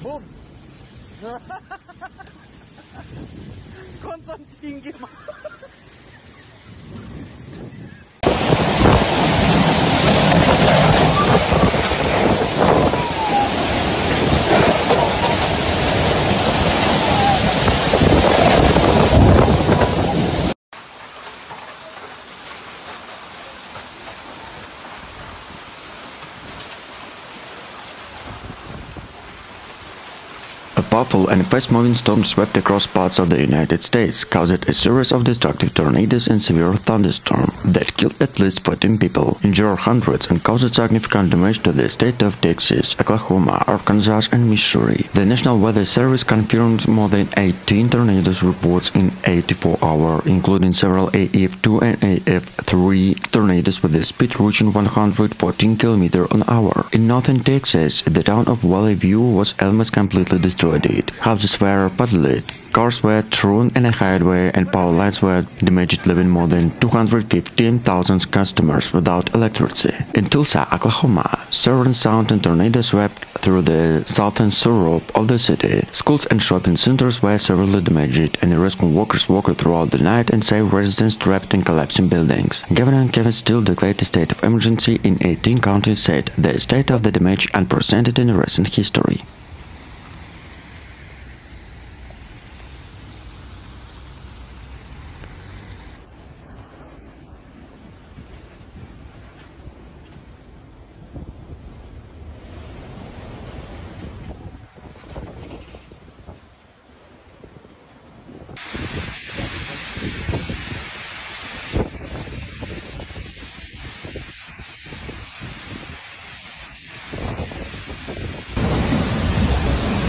Bumm! Konstantin gemacht! A powerful and fast-moving storm swept across parts of the United States, causing a series of destructive tornadoes and severe thunderstorms that killed at least 14 people, injured hundreds, and caused significant damage to the state of Texas, Oklahoma, Arkansas, and Missouri. The National Weather Service confirmed more than 18 tornadoes reports in 84 hours, including several AF2 and AF3 tornadoes with a speed reaching 114 km an hour. In northern Texas, the town of Valley View was almost completely destroyed. Houses were puddled, cars were thrown in a highway, and power lines were damaged, leaving more than 215,000 customers without electricity. In Tulsa, Oklahoma, siren sound and tornadoes swept through the southern suburb of the city. Schools and shopping centers were severely damaged, and rescue workers worked throughout the night and saved residents trapped in collapsing buildings. Governor Kevin Steele declared a state of emergency in 18 counties, said the state of the damage unprecedented in recent history.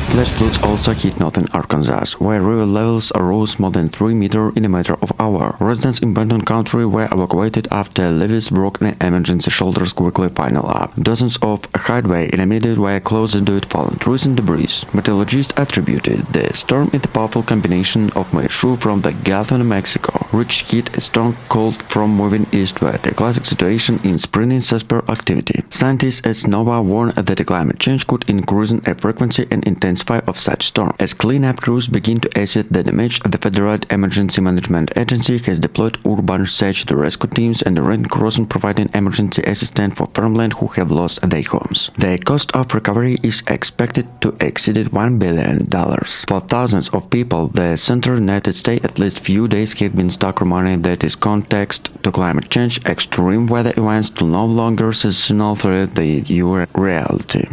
Flash floods also hit northern Arkansas, where river levels rose more than 3 meters in a matter of hours. Residents in Benton County were evacuated after levees broke and emergency shelters quickly piled up. Dozens of highways in immediate were closed due to fallen trees and debris. Meteorologists attributed the storm in the powerful combination of moisture from the Gulf of Mexico, rich heat, a strong cold from moving eastward, a classic situation in spring seismic activity. Scientists at NOAA warned that climate change could increase in frequency and intensity of such storm. As cleanup crews begin to assess the damage, the Federal Emergency Management Agency has deployed urban search rescue teams and the Red Cross providing emergency assistance for farmland who have lost their homes. The cost of recovery is expected to exceed $1 billion. For thousands of people, the Central United States at least few days have been stuck reminding that is context to climate change, extreme weather events to no longer seasonal threat the new reality.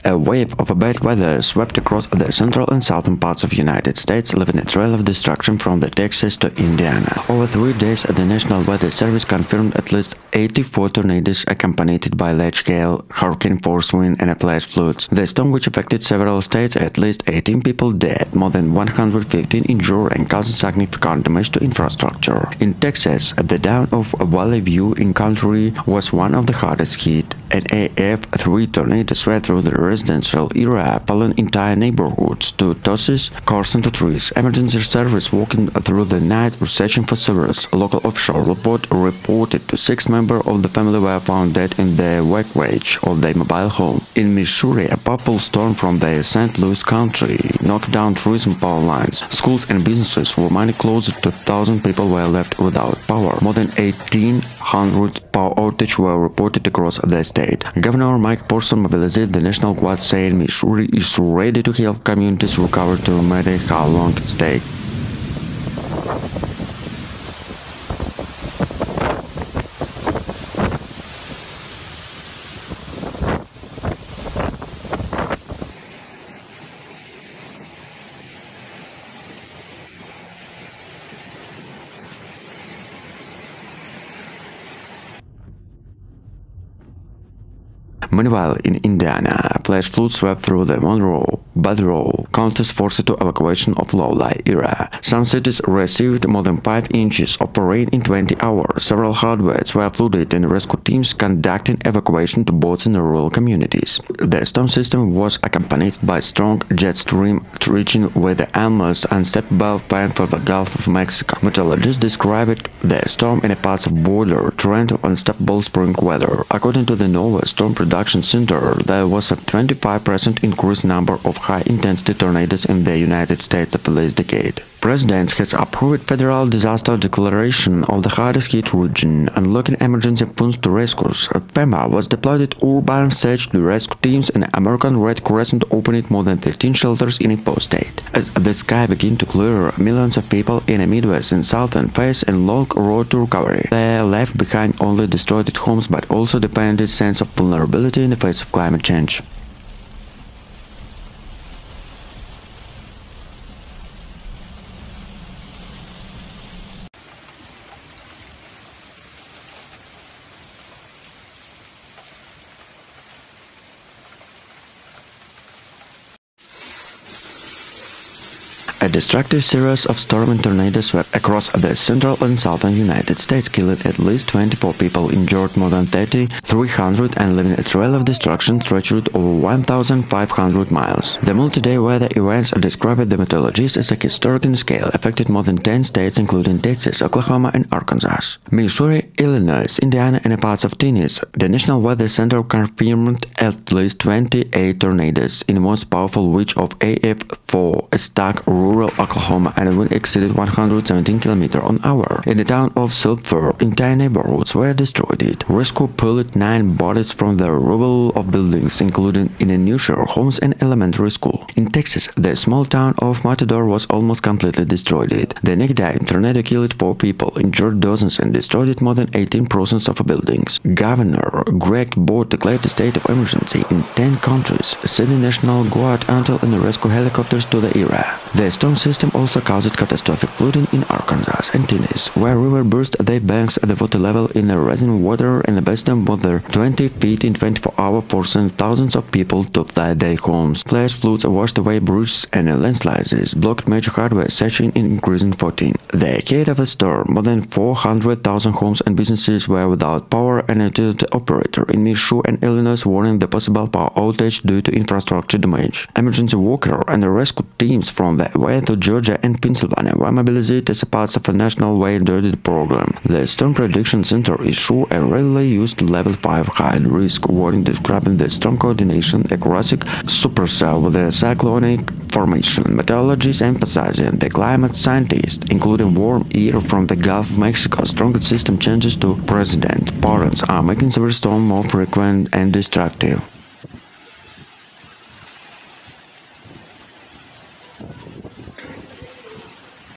A wave of bad weather swept across the central and southern parts of the United States, leaving a trail of destruction from Texas to Indiana. Over 3 days, the National Weather Service confirmed at least 84 tornadoes accompanied by large-scale hurricane-force wind and flash floods. The storm, which affected several states, at least 18 people dead, more than 115 injured, and caused significant damage to infrastructure. In Texas, the town of Valley View in country was one of the hardest hit. An AF3 tornado swept through the residential area, falling entire neighborhoods to tosses, cars into trees. Emergency service working through the night searching for survivors. Local official reported to 6 members of the family were found dead in the wreckage of their mobile home. In Missouri, a powerful storm from the St. Louis country knocked down trees and power lines. Schools and businesses were mainly closed. 2,000 people were left without power. More than 1,800 power outages were reported across the state. Governor Mike Parson mobilized the National Guard, saying Missouri is ready to help communities recover, no matter how long it takes. Meanwhile, in Indiana, flash floods swept through the Monroe, Badrow counties, forced to evacuation of low-lying area. Some cities received more than 5 inches of rain in 20 hours. Several highways were flooded and rescue teams conducting evacuation to boats in the rural communities. The storm system was accompanied by strong jet stream reaching with the almost unstoppable path for the Gulf of Mexico. Meteorologists described the storm in a parts of border trend of unstoppable spring weather. According to the NOAA Storm Production Center, there was a 25% increased number of high-intensity tornadoes in the United States of the last decade. President has approved federal disaster declaration of the hardest hit region, unlocking emergency funds to rescues. FEMA was deployed urban search to rescue teams, and American Red Crescent opened more than 13 shelters in Ipoh State. As the sky began to clear, millions of people in the Midwest and Southern face a long road to recovery. They left behind only destroyed homes, but also dependent sense of vulnerability in the face of climate change. A destructive series of storm and tornadoes swept across the central and southern United States, killing at least 24 people, injured more than 3,300, and leaving a trail of destruction stretched over 1,500 miles. The multi-day weather events described the meteorologists as a historic in scale, affected more than 10 states, including Texas, Oklahoma, and Arkansas, Missouri, Illinois, Indiana, and parts of Tennessee. The National Weather Center confirmed at least 28 tornadoes, in the most powerful which of AF4 struck rural Oklahoma and wind exceeded 117 km/h. In the town of Sulphur, entire neighborhoods were destroyed. Rescue pulled 9 bodies from the rubble of buildings, including in a nursery homes and elementary school. In Texas, the small town of Matador was almost completely destroyed. The next-day tornado killed 4 people, injured dozens, and destroyed more than 18% of buildings. Governor Greg Abbott declared a state of emergency in 10 countries, sending National Guard until and rescue helicopters to the area. The storm system also caused catastrophic flooding in Arkansas and Tennessee, where river burst their banks at the water level in the rising water and the basement more than 20 feet in 24 hours, forcing thousands of people to flee their homes. Flash floods washed away bridges and landslides, blocked major highways, such in increasing 14. The decade of a storm, more than 400,000 homes and businesses were without power, and a utility operator in Missouri and Illinois warning the possible power outage due to infrastructure damage. Emergency workers and rescue teams from the west to Georgia and Pennsylvania were mobilized as a part of a national weather program. The Storm Prediction Center issued a rarely used level 5 high-risk warning describing the storm coordination accuracy supercell with a cyclonic formation. Meteorologists emphasizing the climate scientists, including warm air from the Gulf of Mexico, stronger system changes to President. Parents are making severe storm more frequent and destructive.